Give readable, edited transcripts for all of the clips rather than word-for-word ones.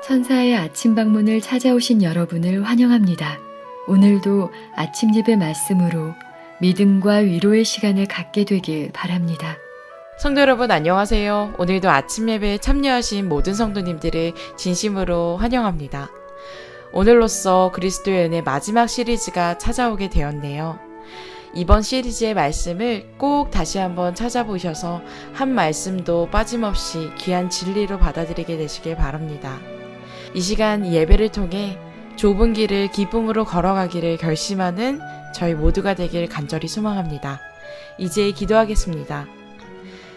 천사의 아침 방문을 찾아오신 여러분을 환영합니다. 오늘도 아침 예배 말씀으로 믿음과 위로의 시간을 갖게 되길 바랍니다. 성도 여러분 안녕하세요. 오늘도 아침 예배에 참여하신 모든 성도님들을 진심으로 환영합니다. 오늘로써 그리스도의 은혜 마지막 시리즈가 찾아오게 되었네요. 이번 시리즈의 말씀을 꼭 다시 한번 찾아보셔서 한 말씀도 빠짐없이 귀한 진리로 받아들이게 되시길 바랍니다. 이 시간 예배를 통해 좁은 길을 기쁨으로 걸어가기를 결심하는 저희 모두가 되길 간절히 소망합니다. 이제 기도하겠습니다.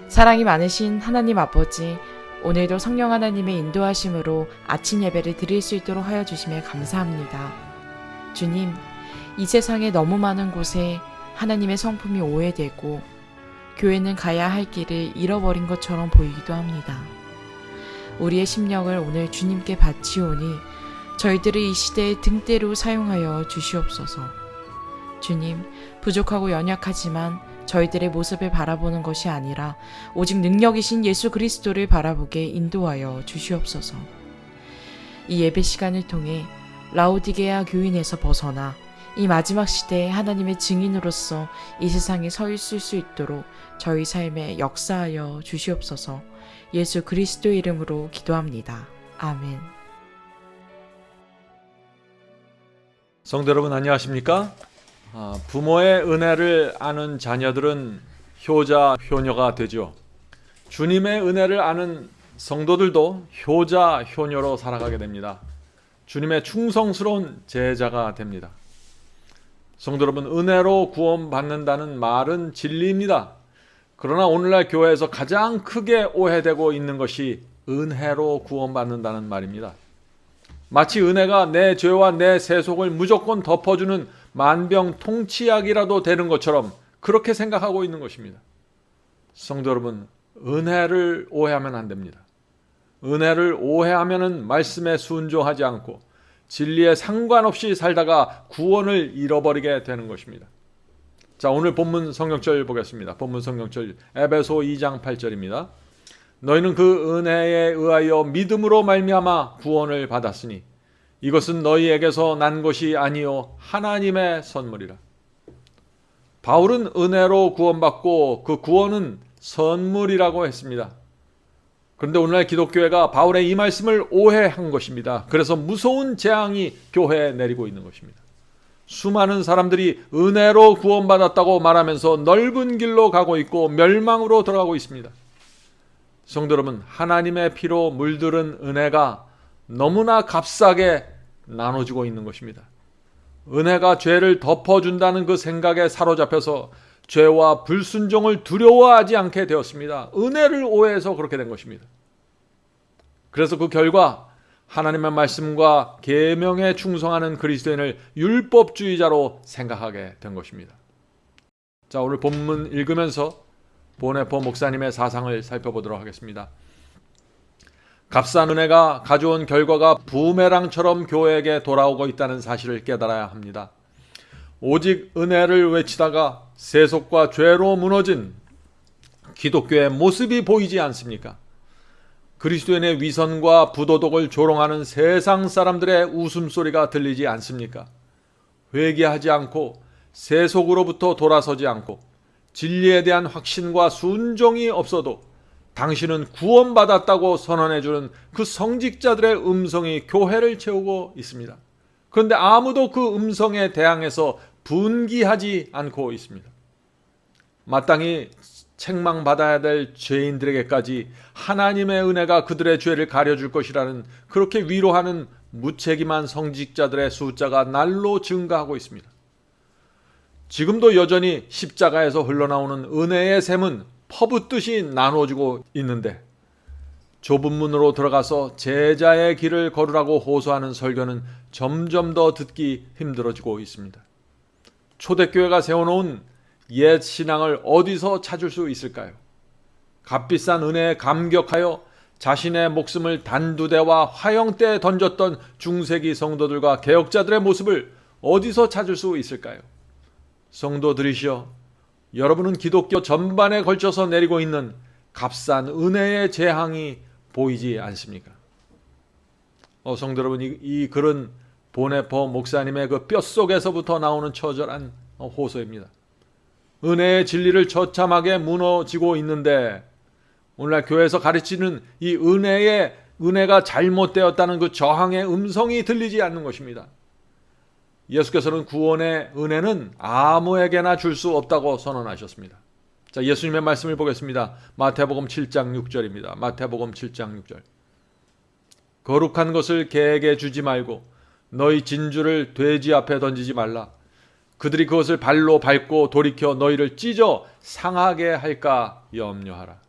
사랑이 많으신 하나님 아버지, 오늘도 성령 하나님의 인도하심으로 아침 예배를 드릴 수 있도록 하여 주심에 감사합니다. 주님, 이 세상에 너무 많은 곳에 하나님의 성품이 오해되고 교회는 가야 할 길을 잃어버린 것처럼 보이기도 합니다. 우리의 심령을 오늘 주님께 바치오니 저희들을 이 시대의 등대로 사용하여 주시옵소서. 주님, 부족하고 연약하지만 저희들의 모습을 바라보는 것이 아니라 오직 능력이신 예수 그리스도를 바라보게 인도하여 주시옵소서. 이 예배 시간을 통해 라오디게아 교인에서 벗어나 이 마지막 시대에 하나님의 증인으로서 이 세상에 서 있을 수 있도록 저희 삶에 역사하여 주시옵소서. 예수 그리스도의 이름으로 기도합니다. 아멘. 성도 여러분 안녕하십니까? 부모의 은혜를 아는 자녀들은 효자, 효녀가 되죠. 주님의 은혜를 아는 성도들도 효자, 효녀로 살아가게 됩니다. 주님의 충성스러운 제자가 됩니다. 성도 여러분, 은혜로 구원받는다는 말은 진리입니다. 그러나 오늘날 교회에서 가장 크게 오해되고 있는 것이 은혜로 구원받는다는 말입니다. 마치 은혜가 내 죄와 내 세속을 무조건 덮어주는 만병통치약이라도 되는 것처럼 그렇게 생각하고 있는 것입니다. 성도 여러분, 은혜를 오해하면 안 됩니다. 은혜를 오해하면 말씀에 순종하지 않고 진리에 상관없이 살다가 구원을 잃어버리게 되는 것입니다. 자, 오늘 본문 성경절 보겠습니다. 본문 성경절 에베소 2장 8절입니다. 너희는 그 은혜에 의하여 믿음으로 말미암아 구원을 받았으니 이것은 너희에게서 난 것이 아니요 하나님의 선물이라. 바울은 은혜로 구원받고 그 구원은 선물이라고 했습니다. 그런데 오늘날 기독교회가 바울의 이 말씀을 오해한 것입니다. 그래서 무서운 재앙이 교회에 내리고 있는 것입니다. 수많은 사람들이 은혜로 구원받았다고 말하면서 넓은 길로 가고 있고 멸망으로 들어가고 있습니다. 성도 여러분, 하나님의 피로 물들은 은혜가 너무나 값싸게 나눠주고 있는 것입니다. 은혜가 죄를 덮어준다는 그 생각에 사로잡혀서 죄와 불순종을 두려워하지 않게 되었습니다. 은혜를 오해해서 그렇게 된 것입니다. 그래서 그 결과 하나님의 말씀과 계명에 충성하는 그리스도인을 율법주의자로 생각하게 된 것입니다. 자, 오늘 본문 읽으면서 보네포 목사님의 사상을 살펴보도록 하겠습니다. 값싼 은혜가 가져온 결과가 부메랑처럼 교회에게 돌아오고 있다는 사실을 깨달아야 합니다. 오직 은혜를 외치다가 세속과 죄로 무너진 기독교의 모습이 보이지 않습니까? 그리스도인의 위선과 부도덕을 조롱하는 세상 사람들의 웃음소리가 들리지 않습니까? 회개하지 않고 세속으로부터 돌아서지 않고 진리에 대한 확신과 순종이 없어도 당신은 구원받았다고 선언해주는 그 성직자들의 음성이 교회를 채우고 있습니다. 그런데 아무도 그 음성에 대항해서 분기하지 않고 있습니다. 마땅히 책망받아야 될 죄인들에게까지 하나님의 은혜가 그들의 죄를 가려줄 것이라는 그렇게 위로하는 무책임한 성직자들의 숫자가 날로 증가하고 있습니다. 지금도 여전히 십자가에서 흘러나오는 은혜의 샘은 퍼붓듯이 나눠지고 있는데 좁은 문으로 들어가서 제자의 길을 걸으라고 호소하는 설교는 점점 더 듣기 힘들어지고 있습니다. 초대교회가 세워놓은 옛 신앙을 어디서 찾을 수 있을까요? 값비싼 은혜에 감격하여 자신의 목숨을 단두대와 화형대에 던졌던 중세기 성도들과 개혁자들의 모습을 어디서 찾을 수 있을까요? 성도들이시여, 여러분은 기독교 전반에 걸쳐서 내리고 있는 값싼 은혜의 재앙이 보이지 않습니까? 성도 여러분, 이 글은 보네퍼 목사님의 그 뼛속에서부터 나오는 처절한 호소입니다. 은혜의 진리를 처참하게 무너지고 있는데 오늘날 교회에서 가르치는 이 은혜가 잘못되었다는 그 저항의 음성이 들리지 않는 것입니다. 예수께서는 구원의 은혜는 아무에게나 줄 수 없다고 선언하셨습니다. 자, 예수님의 말씀을 보겠습니다. 마태복음 7장 6절입니다. 마태복음 7장 6절. 거룩한 것을 개에게 주지 말고 너희 진주를 돼지 앞에 던지지 말라. 그들이 그것을 발로 밟고 돌이켜 너희를 찢어 상하게 할까 염려하라.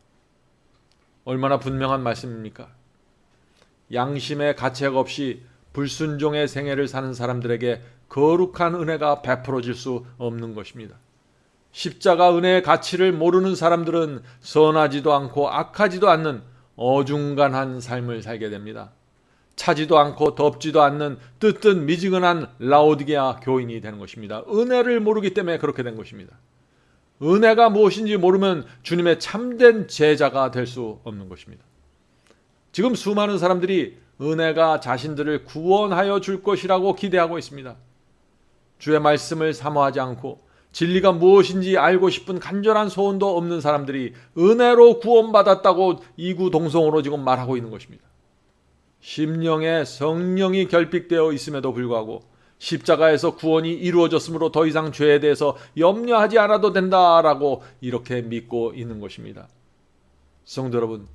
얼마나 분명한 말씀입니까? 양심의 가책 없이 불순종의 생애를 사는 사람들에게 거룩한 은혜가 베풀어질 수 없는 것입니다. 십자가 은혜의 가치를 모르는 사람들은 선하지도 않고 악하지도 않는 어중간한 삶을 살게 됩니다. 차지도 않고 덥지도 않는 뜨뜻 미지근한 라오디게아 교인이 되는 것입니다. 은혜를 모르기 때문에 그렇게 된 것입니다. 은혜가 무엇인지 모르면 주님의 참된 제자가 될 수 없는 것입니다. 지금 수많은 사람들이 은혜가 자신들을 구원하여 줄 것이라고 기대하고 있습니다. 주의 말씀을 사모하지 않고 진리가 무엇인지 알고 싶은 간절한 소원도 없는 사람들이 은혜로 구원받았다고 이구동성으로 지금 말하고 있는 것입니다. 심령에 성령이 결핍되어 있음에도 불구하고 십자가에서 구원이 이루어졌으므로 더 이상 죄에 대해서 염려하지 않아도 된다라고 이렇게 믿고 있는 것입니다. 성도 여러분,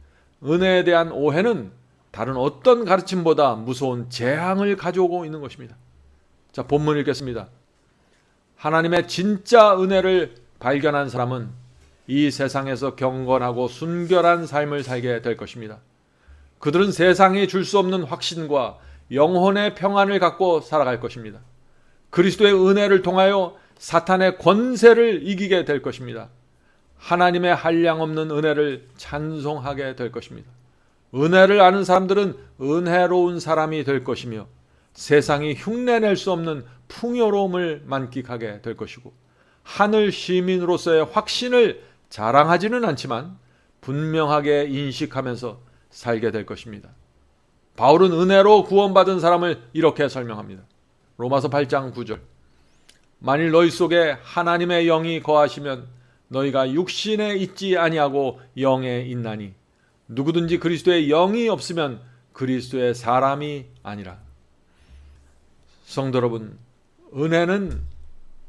은혜에 대한 오해는 다른 어떤 가르침보다 무서운 재앙을 가져오고 있는 것입니다. 자, 본문 읽겠습니다. 하나님의 진짜 은혜를 발견한 사람은 이 세상에서 경건하고 순결한 삶을 살게 될 것입니다. 그들은 세상이 줄 수 없는 확신과 영혼의 평안을 갖고 살아갈 것입니다. 그리스도의 은혜를 통하여 사탄의 권세를 이기게 될 것입니다. 하나님의 한량없는 은혜를 찬송하게 될 것입니다. 은혜를 아는 사람들은 은혜로운 사람이 될 것이며 세상이 흉내낼 수 없는 풍요로움을 만끽하게 될 것이고 하늘 시민으로서의 확신을 자랑하지는 않지만 분명하게 인식하면서 살게 될 것입니다. 바울은 은혜로 구원받은 사람을 이렇게 설명합니다. 로마서 8장 9절. 만일 너희 속에 하나님의 영이 거하시면 너희가 육신에 있지 아니하고 영에 있나니 누구든지 그리스도의 영이 없으면 그리스도의 사람이 아니라. 성도 여러분, 은혜는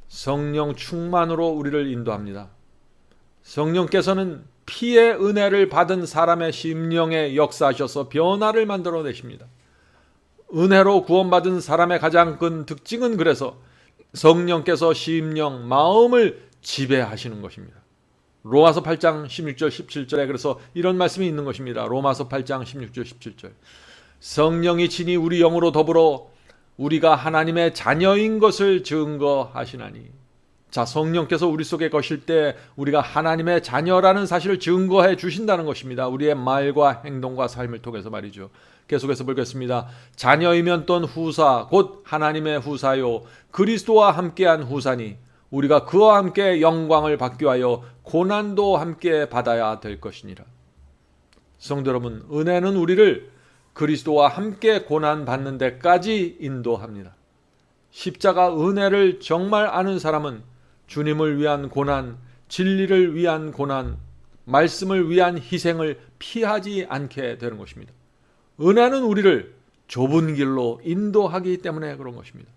성령 충만으로 우리를 인도합니다. 성령께서는 피의 은혜를 받은 사람의 심령에 역사하셔서 변화를 만들어내십니다. 은혜로 구원받은 사람의 가장 큰 특징은 그래서 성령께서 심령, 마음을 지배하시는 것입니다. 로마서 8장 16절 17절에 그래서 이런 말씀이 있는 것입니다. 로마서 8장 16절 17절. 성령이 친히 우리 영으로 더불어 우리가 하나님의 자녀인 것을 증거하시나니. 자, 성령께서 우리 속에 거실 때 우리가 하나님의 자녀라는 사실을 증거해 주신다는 것입니다. 우리의 말과 행동과 삶을 통해서 말이죠. 계속해서 보겠습니다. 자녀이면 또 후사 곧 하나님의 후사요 그리스도와 함께한 후사니 우리가 그와 함께 영광을 받기 위하여 고난도 함께 받아야 될 것이니라. 성도 여러분, 은혜는 우리를 그리스도와 함께 고난 받는 데까지 인도합니다. 십자가 은혜를 정말 아는 사람은 주님을 위한 고난, 진리를 위한 고난, 말씀을 위한 희생을 피하지 않게 되는 것입니다. 은혜는 우리를 좁은 길로 인도하기 때문에 그런 것입니다.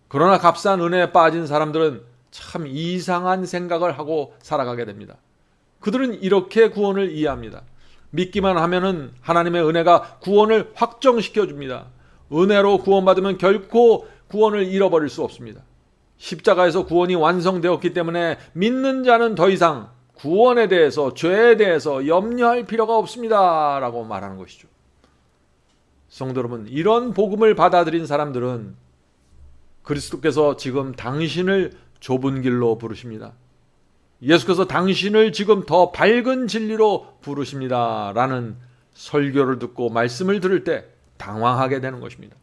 그러나 값싼 은혜에 빠진 사람들은 참 이상한 생각을 하고 살아가게 됩니다. 그들은 이렇게 구원을 이해합니다. 믿기만 하면은 하나님의 은혜가 구원을 확정시켜 줍니다. 은혜로 구원받으면 결코 구원을 잃어버릴 수 없습니다. 십자가에서 구원이 완성되었기 때문에 믿는 자는 더 이상 구원에 대해서, 죄에 대해서 염려할 필요가 없습니다 라고 말하는 것이죠. 성도 여러분, 이런 복음을 받아들인 사람들은 그리스도께서 지금 당신을 좁은 길로 부르십니다. 예수께서 당신을 지금 더 밝은 진리로 부르십니다 라는 설교를 듣고 말씀을 들을 때 당황하게 되는 것입니다.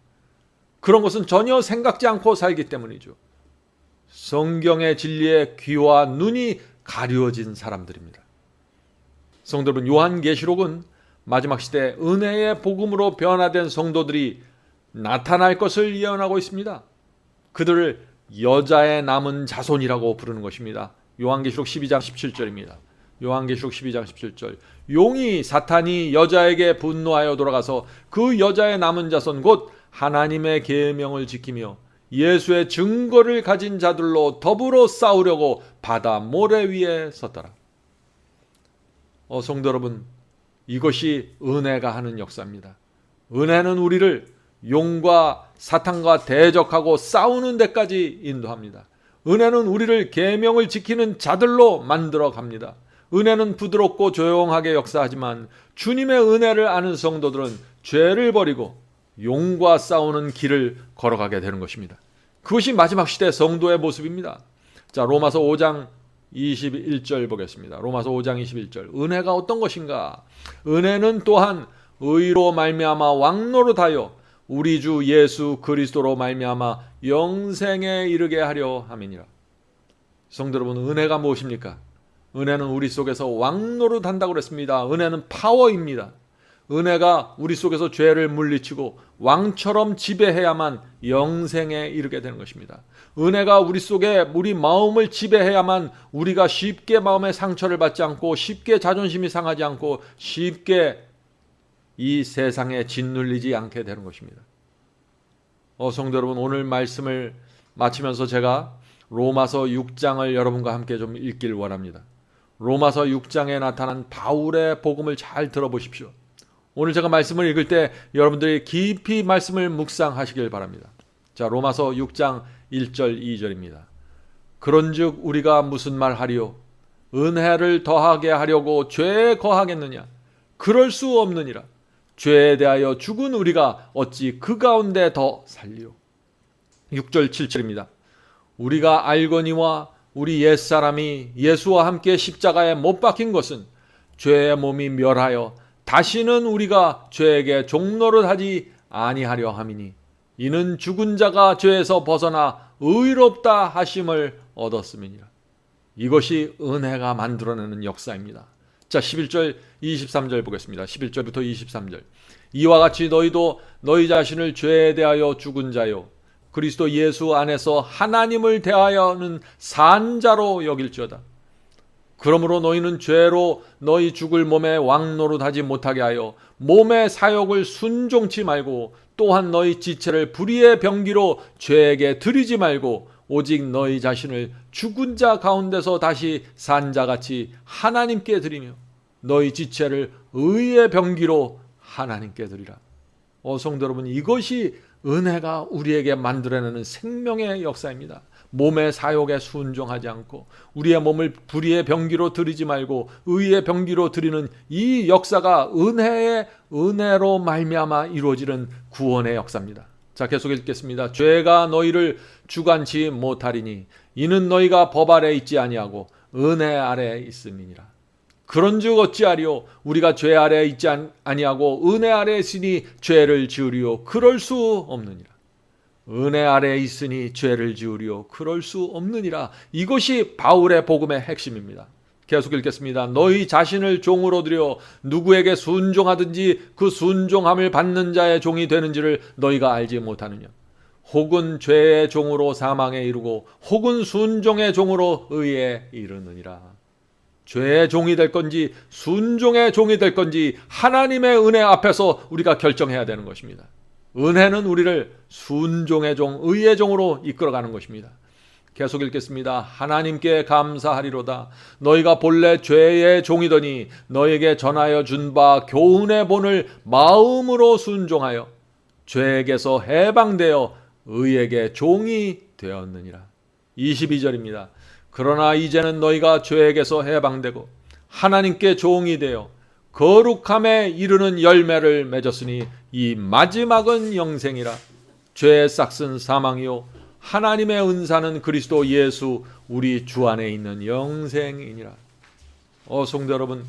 그런 것은 전혀 생각지 않고 살기 때문이죠. 성경의 진리에 귀와 눈이 가려진 사람들입니다. 성도 여러분, 요한계시록은 마지막 시대 은혜의 복음으로 변화된 성도들이 나타날 것을 예언하고 있습니다. 그들을 여자의 남은 자손이라고 부르는 것입니다. 요한계시록 12장 17절입니다. 요한계시록 12장 17절. 용이 사탄이 여자에게 분노하여 돌아가서 그 여자의 남은 자손 곧 하나님의 계명을 지키며 예수의 증거를 가진 자들로 더불어 싸우려고 바다 모래 위에 섰더라. 성도 여러분, 이것이 은혜가 하는 역사입니다. 은혜는 우리를 용과 사탄과 대적하고 싸우는 데까지 인도합니다. 은혜는 우리를 계명을 지키는 자들로 만들어 갑니다. 은혜는 부드럽고 조용하게 역사하지만 주님의 은혜를 아는 성도들은 죄를 버리고 용과 싸우는 길을 걸어가게 되는 것입니다. 그것이 마지막 시대 성도의 모습입니다. 자, 로마서 5장 21절 보겠습니다. 로마서 5장 21절. 은혜가 어떤 것인가? 은혜는 또한 의로 말미암아 왕노릇하여 우리 주 예수 그리스도로 말미암아 영생에 이르게 하려 함이니라. 성도 여러분, 은혜가 무엇입니까? 은혜는 우리 속에서 왕노릇한다고 그랬습니다. 은혜는 파워입니다. 은혜가 우리 속에서 죄를 물리치고 왕처럼 지배해야만 영생에 이르게 되는 것입니다. 은혜가 우리 속에 우리 마음을 지배해야만 우리가 쉽게 마음의 상처를 받지 않고 쉽게 자존심이 상하지 않고 쉽게 이 세상에 짓눌리지 않게 되는 것입니다. 성도 여러분, 오늘 말씀을 마치면서 제가 로마서 6장을 여러분과 함께 좀 읽길 원합니다. 로마서 6장에 나타난 바울의 복음을 잘 들어보십시오. 오늘 제가 말씀을 읽을 때 여러분들이 깊이 말씀을 묵상하시길 바랍니다. 자, 로마서 6장 1절 2절입니다. 그런즉 우리가 무슨 말 하리요? 은혜를 더하게 하려고 죄에 거하겠느냐? 그럴 수 없느니라. 죄에 대하여 죽은 우리가 어찌 그 가운데 더 살리요? 6절 7절입니다. 우리가 알거니와 우리 옛사람이 예수와 함께 십자가에 못 박힌 것은 죄의 몸이 멸하여 다시는 우리가 죄에게 종노릇하지 아니하려 함이니 이는 죽은 자가 죄에서 벗어나 의롭다 하심을 얻었음이니라. 이것이 은혜가 만들어내는 역사입니다. 자, 11절 23절 보겠습니다. 11절부터 23절. 이와 같이 너희도 너희 자신을 죄에 대하여 죽은 자요 그리스도 예수 안에서 하나님을 대하여는 산 자로 여길지어다. 그러므로 너희는 죄로 너희 죽을 몸에 왕노릇하지 못하게 하여 몸의 사욕을 순종치 말고 또한 너희 지체를 불의의 병기로 죄에게 드리지 말고 오직 너희 자신을 죽은 자 가운데서 다시 산 자같이 하나님께 드리며 너희 지체를 의의 병기로 하나님께 드리라. 성도 여러분, 이것이 은혜가 우리에게 만들어내는 생명의 역사입니다. 몸의 사욕에 순종하지 않고 우리의 몸을 불의의 병기로 드리지 말고 의의 병기로 드리는 이 역사가 은혜로 말미암아 이루어지는 구원의 역사입니다. 자, 계속 읽겠습니다. 죄가 너희를 주관치 못하리니 이는 너희가 법 아래 있지 아니하고 은혜 아래 있음이니라. 그런즉 어찌하리요? 우리가 죄 아래 있지 아니하고 은혜 아래 있으니 죄를 지으리요? 그럴 수 없느니라. 은혜 아래 있으니 죄를 지으리요? 그럴 수 없느니라. 이것이 바울의 복음의 핵심입니다. 계속 읽겠습니다. 너희 자신을 종으로 들여 누구에게 순종하든지 그 순종함을 받는 자의 종이 되는지를 너희가 알지 못하느냐? 혹은 죄의 종으로 사망에 이르고 혹은 순종의 종으로 의에 이르느니라. 죄의 종이 될 건지 순종의 종이 될 건지 하나님의 은혜 앞에서 우리가 결정해야 되는 것입니다. 은혜는 우리를 순종의 종, 의의 종으로 이끌어가는 것입니다. 계속 읽겠습니다. 하나님께 감사하리로다. 너희가 본래 죄의 종이더니 너에게 전하여 준 바 교훈의 본을 마음으로 순종하여 죄에게서 해방되어 의에게 종이 되었느니라. 22절입니다. 그러나 이제는 너희가 죄에게서 해방되고 하나님께 종이 되어 거룩함에 이르는 열매를 맺었으니 이 마지막은 영생이라. 죄의 싹은 사망이요 하나님의 은사는 그리스도 예수 우리 주 안에 있는 영생이니라. 성도 여러분,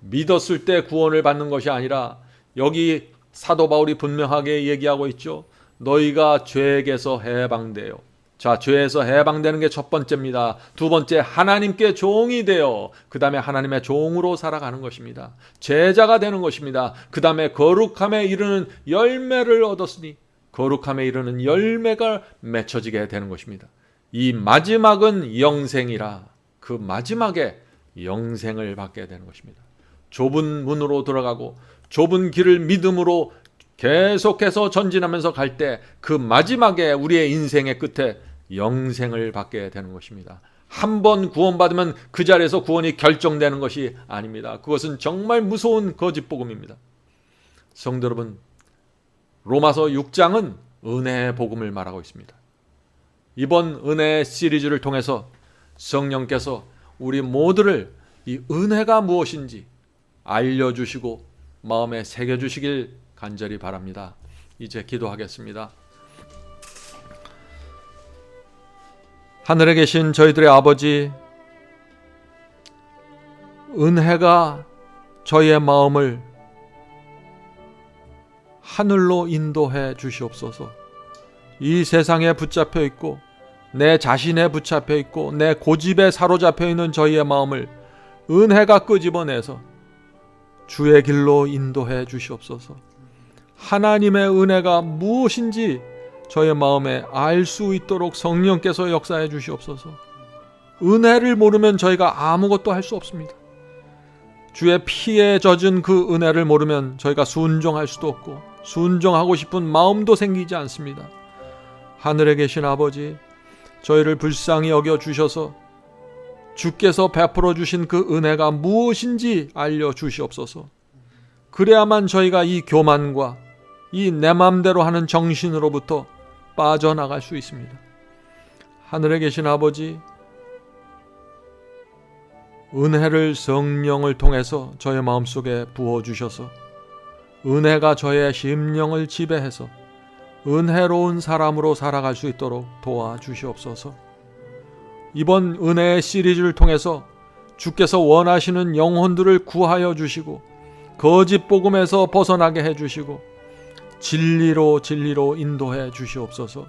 믿었을 때 구원을 받는 것이 아니라 여기 사도 바울이 분명하게 얘기하고 있죠. 너희가 죄에게서 해방되어 자, 죄에서 해방되는 게 첫 번째입니다. 두 번째, 하나님께 종이 되어 그 다음에 하나님의 종으로 살아가는 것입니다. 제자가 되는 것입니다. 그 다음에 거룩함에 이르는 열매를 얻었으니 거룩함에 이르는 열매가 맺혀지게 되는 것입니다. 이 마지막은 영생이라, 그 마지막에 영생을 받게 되는 것입니다. 좁은 문으로 들어가고 좁은 길을 믿음으로 계속해서 전진하면서 갈 때 그 마지막에 우리의 인생의 끝에 영생을 받게 되는 것입니다. 한 번 구원받으면 그 자리에서 구원이 결정되는 것이 아닙니다. 그것은 정말 무서운 거짓 복음입니다. 성도 여러분, 로마서 6장은 은혜의 복음을 말하고 있습니다. 이번 은혜 시리즈를 통해서 성령께서 우리 모두를 이 은혜가 무엇인지 알려주시고 마음에 새겨주시길 간절히 바랍니다. 이제 기도하겠습니다. 하늘에 계신 저희들의 아버지, 은혜가 저희의 마음을 하늘로 인도해 주시옵소서. 이 세상에 붙잡혀 있고 내 자신에 붙잡혀 있고 내 고집에 사로잡혀 있는 저희의 마음을 은혜가 끄집어내서 주의 길로 인도해 주시옵소서. 하나님의 은혜가 무엇인지 저의 마음에 알 수 있도록 성령께서 역사해 주시옵소서. 은혜를 모르면 저희가 아무것도 할 수 없습니다. 주의 피에 젖은 그 은혜를 모르면 저희가 순종할 수도 없고 순종하고 싶은 마음도 생기지 않습니다. 하늘에 계신 아버지, 저희를 불쌍히 여겨 주셔서 주께서 베풀어 주신 그 은혜가 무엇인지 알려 주시옵소서. 그래야만 저희가 이 교만과 이 내 맘대로 하는 정신으로부터 빠져나갈 수 있습니다. 하늘에 계신 아버지, 은혜를 성령을 통해서 저의 마음속에 부어주셔서 은혜가 저의 심령을 지배해서 은혜로운 사람으로 살아갈 수 있도록 도와주시옵소서. 이번 은혜의 시리즈를 통해서 주께서 원하시는 영혼들을 구하여 주시고 거짓 복음에서 벗어나게 해주시고 진리로 인도해 주시옵소서.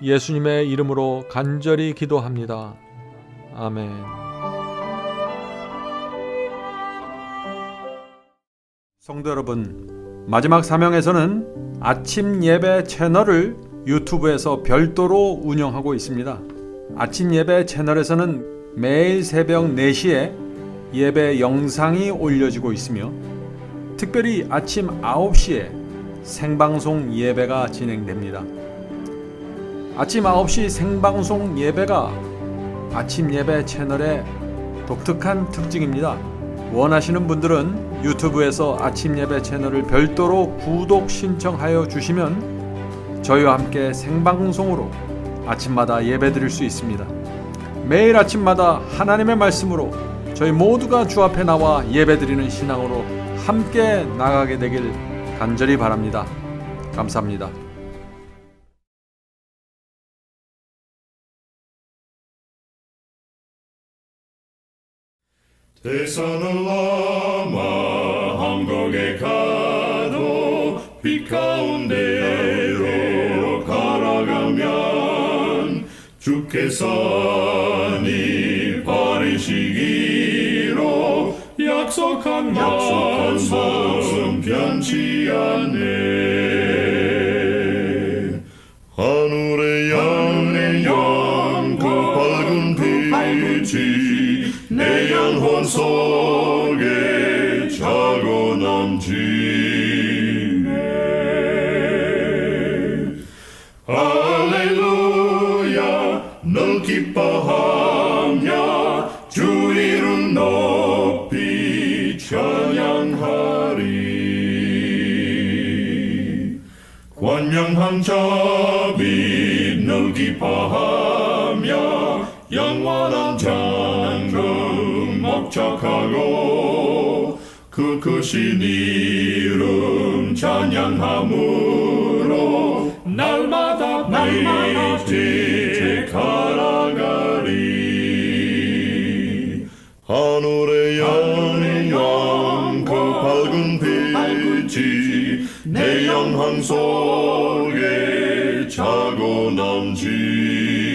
예수님의 이름으로 간절히 기도합니다. 아멘. 성도 여러분, 마지막 사명에서는 아침 예배 채널을 유튜브에서 별도로 운영하고 있습니다. 아침 예배 채널에서는 매일 새벽 4시에 예배 영상이 올려지고 있으며 특별히 아침 9시에 생방송 예배가 진행됩니다. 아침 9시 생방송 예배가 아침 예배 채널의 독특한 특징입니다. 원하시는 분들은 유튜브에서 아침 예배 채널을 별도로 구독 신청하여 주시면 저희와 함께 생방송으로 아침마다 예배 드릴 수 있습니다. 매일 아침마다 하나님의 말씀으로 저희 모두가 주 앞에 나와 예배 드리는 신앙으로 함께 나가게 되길 간절히 바랍니다. 감사합니다. 대산을 넘어 한국에 가도 빛 가운데로 걸어가면 주께서 네 버리시기로 약속한 말씀 변치 않네. 하늘의 영 그 밝은 빛이 내 영혼 속에 자고 남지네. 할렐루야, 널 기뻐하며 주 이름 높이 찬양하리. 권명한 자비 널 기뻐하며 영원한 장금 목적하고 그 크신 이름 찬양함으로 날마다 빛에 걸어가리. 하늘의 영광 그 밝은 빛이 내 영혼 속에 자고 남지.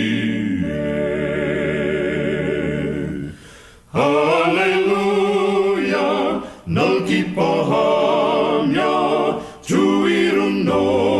너